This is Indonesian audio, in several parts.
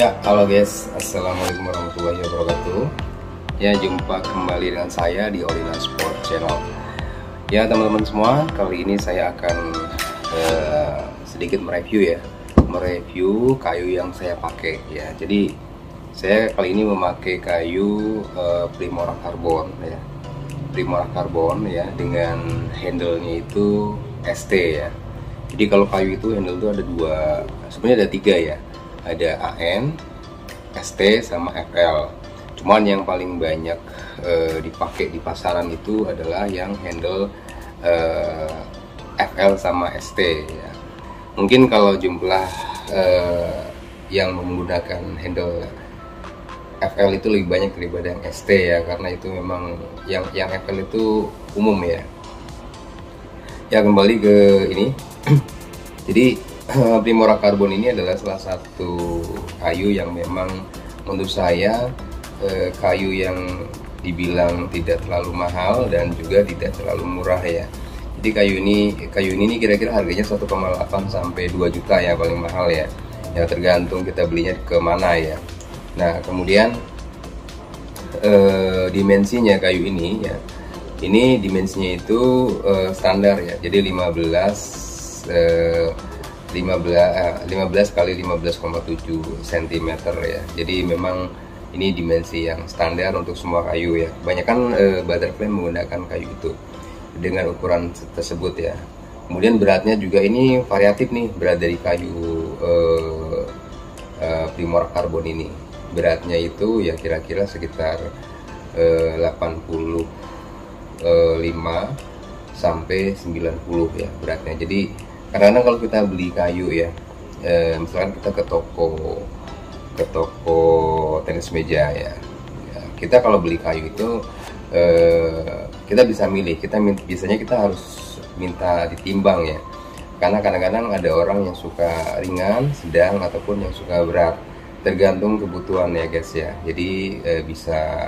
Ya, halo guys, assalamualaikum warahmatullahi wabarakatuh. Ya, jumpa kembali dengan saya di Olina Sport Channel. Ya, teman-teman semua, kali ini saya akan sedikit mereview kayu yang saya pakai ya. Jadi saya kali ini memakai kayu Primora Carbon ya. Primora Carbon ya, dengan handle-nya itu ST ya. Jadi kalau kayu itu handle itu ada dua, sebenarnya ada tiga ya. Ada AN, ST, sama FL. Cuman yang paling banyak dipakai di pasaran itu adalah yang handle FL sama ST ya. Mungkin kalau jumlah yang menggunakan handle FL itu lebih banyak daripada yang ST ya, karena itu memang yang FL itu umum ya. Ya, kembali ke ini. Jadi Primora Carbon ini adalah salah satu kayu yang memang menurut saya kayu yang dibilang tidak terlalu mahal dan juga tidak terlalu murah ya. Jadi kayu ini kira-kira harganya 1,8 sampai 2 juta ya, paling mahal ya. Ya tergantung kita belinya ke mana ya. Nah, kemudian dimensinya kayu ini ya. Ini dimensinya itu standar ya. Jadi 15 kali 15,7 cm ya. Jadi memang ini dimensi yang standar untuk semua kayu ya. Kebanyakan butterfly menggunakan kayu itu dengan ukuran tersebut ya. Kemudian beratnya juga ini variatif nih, berat dari kayu Primora Carbon ini. Beratnya itu ya kira-kira sekitar 85 sampai 90 ya beratnya. Jadi karena kalau kita beli kayu ya, misalkan kita ke toko tenis meja ya, kita kalau beli kayu itu kita bisa milih. Biasanya kita harus minta ditimbang ya, karena kadang-kadang ada orang yang suka ringan, sedang, ataupun yang suka berat, tergantung kebutuhan ya guys ya. Jadi bisa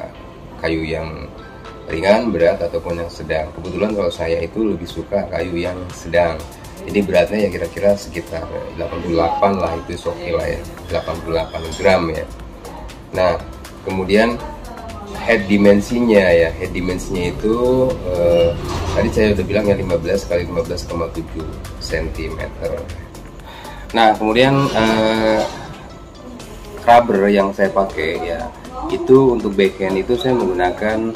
kayu yang ringan, berat, ataupun yang sedang. Kebetulan kalau saya itu lebih suka kayu yang sedang. Jadi beratnya ya kira-kira sekitar 88 lah, itu oke lah ya, 88 gram ya. Nah, kemudian head dimensinya ya, head dimensinya itu tadi saya udah bilang ya 15 kali 15,7 cm. Nah, kemudian rubber yang saya pakai ya, itu untuk backhand itu saya menggunakan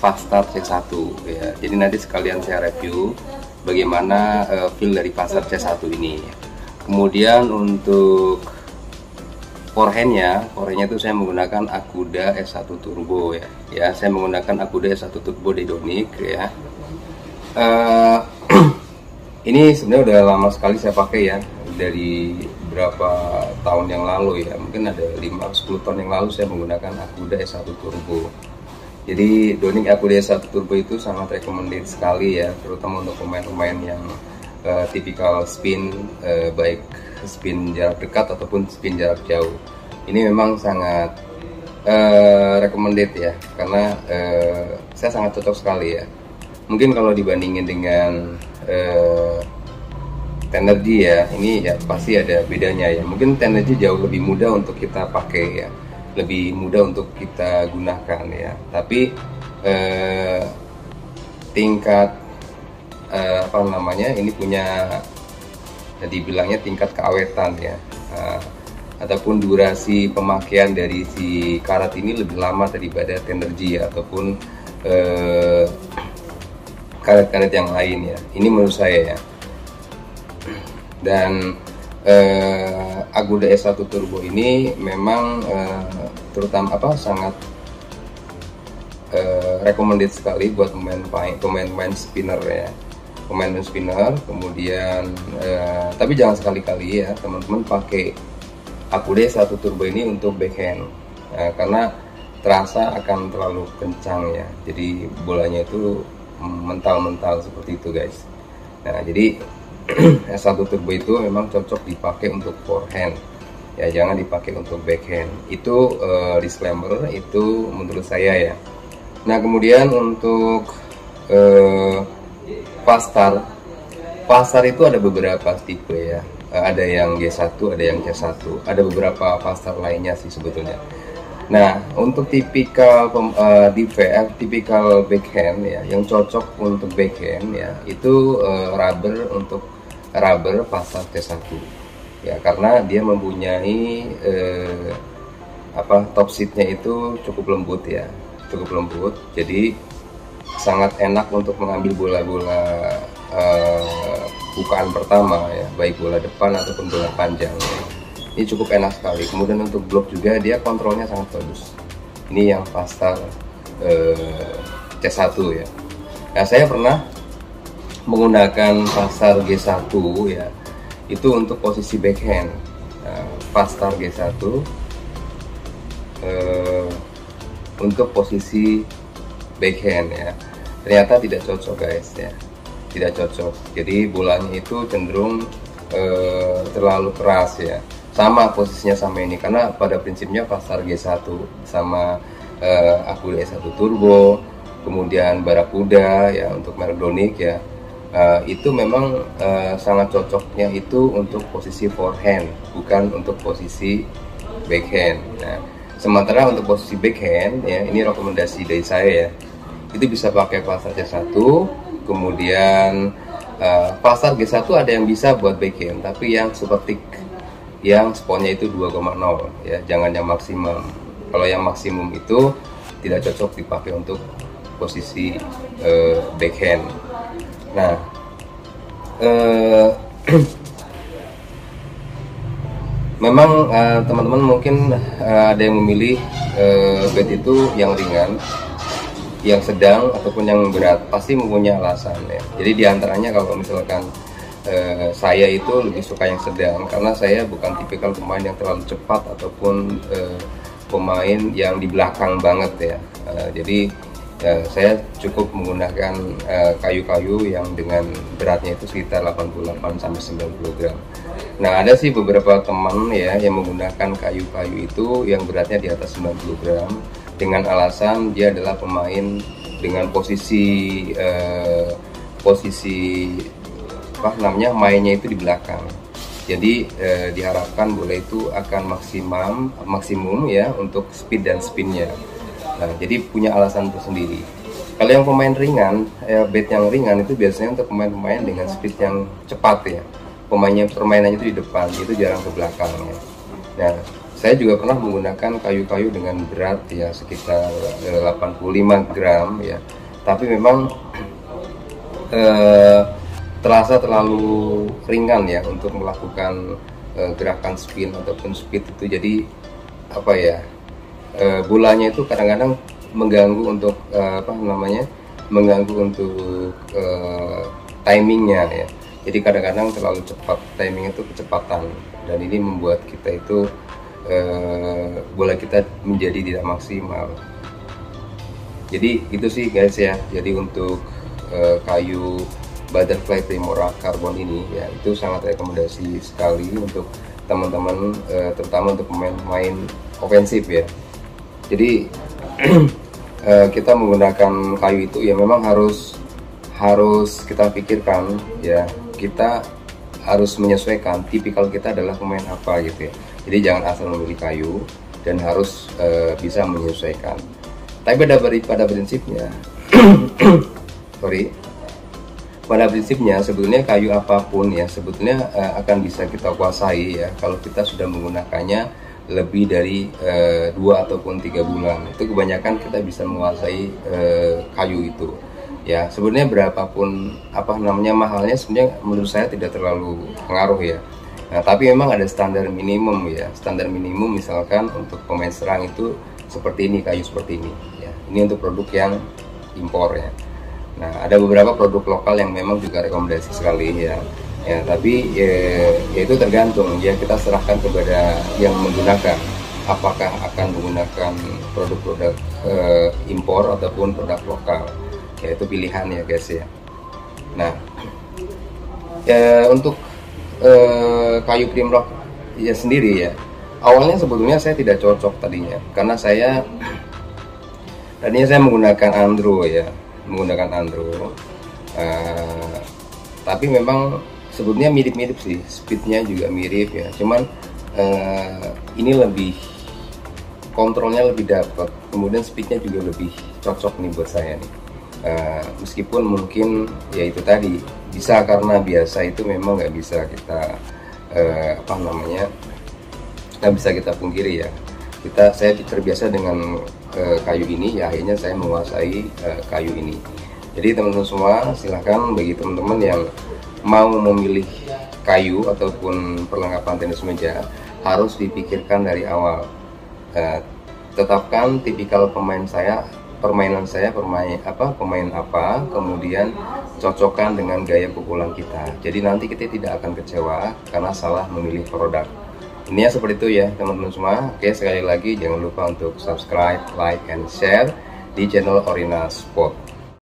Fastart C1 ya. Jadi nanti sekalian saya review bagaimana feel dari Fastart C1 ini. Kemudian untuk forehandnya itu saya menggunakan Akuda S1 Turbo ya. Ya, saya menggunakan Akuda S1 Turbo Dedonic ya. Ini sebenarnya udah lama sekali saya pakai ya, dari berapa tahun yang lalu ya. Mungkin ada 5-10 tahun yang lalu saya menggunakan Akuda S1 Turbo. Jadi Donic Akuda S1 Turbo itu sangat recommended sekali ya, terutama untuk pemain-pemain yang tipikal spin, baik spin jarak dekat ataupun spin jarak jauh. Ini memang sangat recommended ya, karena saya sangat cocok sekali ya. Mungkin kalau dibandingin dengan Tenergy ya, ini ya pasti ada bedanya ya. Mungkin Tenergy jauh lebih mudah untuk kita pakai ya, lebih mudah untuk kita gunakan ya. Tapi tingkat ini punya, dibilangnya tingkat keawetan ya, ataupun durasi pemakaian dari si karat ini lebih lama daripada Tenergy ya, ataupun karet-karet yang lain ya. Ini menurut saya ya. Dan Akuda S1 Turbo ini memang terutama sangat recommended sekali buat pemain spinner ya, pemain spinner. Kemudian tapi jangan sekali-kali ya teman-teman pakai Akuda S1 Turbo ini untuk backhand karena terasa akan terlalu kencang ya, jadi bolanya itu mental-mental seperti itu guys. Nah, jadi S1 Turbo itu memang cocok dipakai untuk forehand ya, jangan dipakai untuk backhand. Itu disclaimer itu menurut saya ya. Nah, kemudian untuk Fastart itu ada beberapa tipe ya. ada yang G1, ada yang C1, ada beberapa pasar lainnya sih sebetulnya. Nah, untuk tipikal tipikal backhand ya, yang cocok untuk backhand ya, itu rubber pasar C1 ya, karena dia mempunyai top seatnya itu cukup lembut ya, cukup lembut, jadi sangat enak untuk mengambil bola-bola bukaan pertama ya, baik bola depan ataupun bola panjang ya. Ini cukup enak sekali. Kemudian untuk blok juga dia kontrolnya sangat bagus. Ini yang pasar C1 ya. Nah, saya pernah menggunakan pasar G1 ya, itu untuk posisi backhand. Pasar G1 untuk posisi backhand ya, ternyata tidak cocok guys ya, tidak cocok. Jadi bolanya itu cenderung terlalu keras ya. Sama posisinya sama ini, karena pada prinsipnya pasar G1 sama Akul E1 Turbo, kemudian Barakuda ya untuk Meredonic ya, itu memang sangat cocoknya itu untuk posisi forehand, bukan untuk posisi backhand. Nah, sementara untuk posisi backhand ya, ini rekomendasi dari saya ya, itu bisa pakai pasar C1, kemudian pasar G1 ada yang bisa buat backhand, tapi yang super thick, yang sponnya itu 2,0 ya, jangan yang maksimum. Kalau yang maksimum itu tidak cocok dipakai untuk posisi backhand. Nah, memang teman-teman mungkin ada yang memilih bat itu yang ringan, yang sedang, ataupun yang berat, pasti mempunyai alasan ya. Jadi diantaranya kalau misalkan saya itu lebih suka yang sedang, karena saya bukan tipikal pemain yang terlalu cepat ataupun pemain yang di belakang banget ya. Jadi saya cukup menggunakan kayu-kayu yang dengan beratnya itu sekitar 88-90 gram. Nah, ada sih beberapa teman ya yang menggunakan kayu-kayu itu yang beratnya di atas 90 gram dengan alasan dia adalah pemain dengan posisi mainnya itu di belakang. Jadi diharapkan bola itu akan maksimum ya untuk speed dan spinnya. Nah, jadi punya alasan tersendiri. Kalau yang pemain ringan, bat yang ringan itu biasanya untuk pemain-pemain dengan speed yang cepat ya. Permainannya itu di depan, itu jarang ke belakang ya. Nah, saya juga pernah menggunakan kayu-kayu dengan berat ya sekitar 85 gram ya. Tapi memang terasa terlalu ringan ya untuk melakukan gerakan spin ataupun speed itu. Jadi bolanya itu kadang-kadang mengganggu untuk mengganggu untuk timingnya ya. Jadi kadang-kadang terlalu cepat, timing itu kecepatan, dan ini membuat kita itu bola kita menjadi tidak maksimal. Jadi itu sih guys ya. Jadi untuk kayu Butterfly Primora Carbon ini ya, itu sangat rekomendasi sekali untuk teman-teman, terutama untuk pemain-pemain ofensif ya. Jadi kita menggunakan kayu itu ya memang harus kita pikirkan ya, kita harus menyesuaikan tipikal kita adalah pemain apa gitu ya. Jadi jangan asal memilih kayu, dan harus bisa menyesuaikan. Tapi pada prinsipnya pada prinsipnya sebetulnya kayu apapun ya sebetulnya akan bisa kita kuasai ya kalau kita sudah menggunakannya lebih dari 2 ataupun 3 bulan. Itu kebanyakan kita bisa menguasai kayu itu ya. Sebenarnya berapapun mahalnya, sebenarnya menurut saya tidak terlalu pengaruh ya. Nah, tapi memang ada standar minimum ya. Standar minimum misalkan untuk pemain serang itu seperti ini, kayu seperti ini ya. Ini untuk produk yang impor ya. Nah, ada beberapa produk lokal yang memang juga rekomendasi sekali ya. Ya, tapi ya itu tergantung ya, kita serahkan kepada yang menggunakan, apakah akan menggunakan produk-produk impor ataupun produk lokal. Ya, itu pilihan ya guys ya. Nah, untuk kayu Primrock ya sendiri ya, awalnya sebetulnya saya tidak cocok tadinya, karena tadinya saya menggunakan Andro ya, tapi memang sebetulnya mirip-mirip sih, speednya juga mirip ya, cuman ini lebih kontrolnya lebih dapat, kemudian speednya juga lebih cocok nih buat saya nih. Meskipun mungkin ya itu tadi bisa karena biasa itu memang nggak bisa kita nggak bisa kita pungkiri ya, saya terbiasa dengan kayu ini ya, akhirnya saya menguasai kayu ini. Jadi teman-teman semua, silahkan bagi teman-teman yang mau memilih kayu ataupun perlengkapan tenis meja harus dipikirkan dari awal. Tetapkan tipikal pemain apa, kemudian cocokkan dengan gaya pukulan kita. Jadi nanti kita tidak akan kecewa karena salah memilih produk. Ini ya seperti itu ya teman-teman semua. Oke, sekali lagi jangan lupa untuk subscribe, like, and share di channel Orina Sport.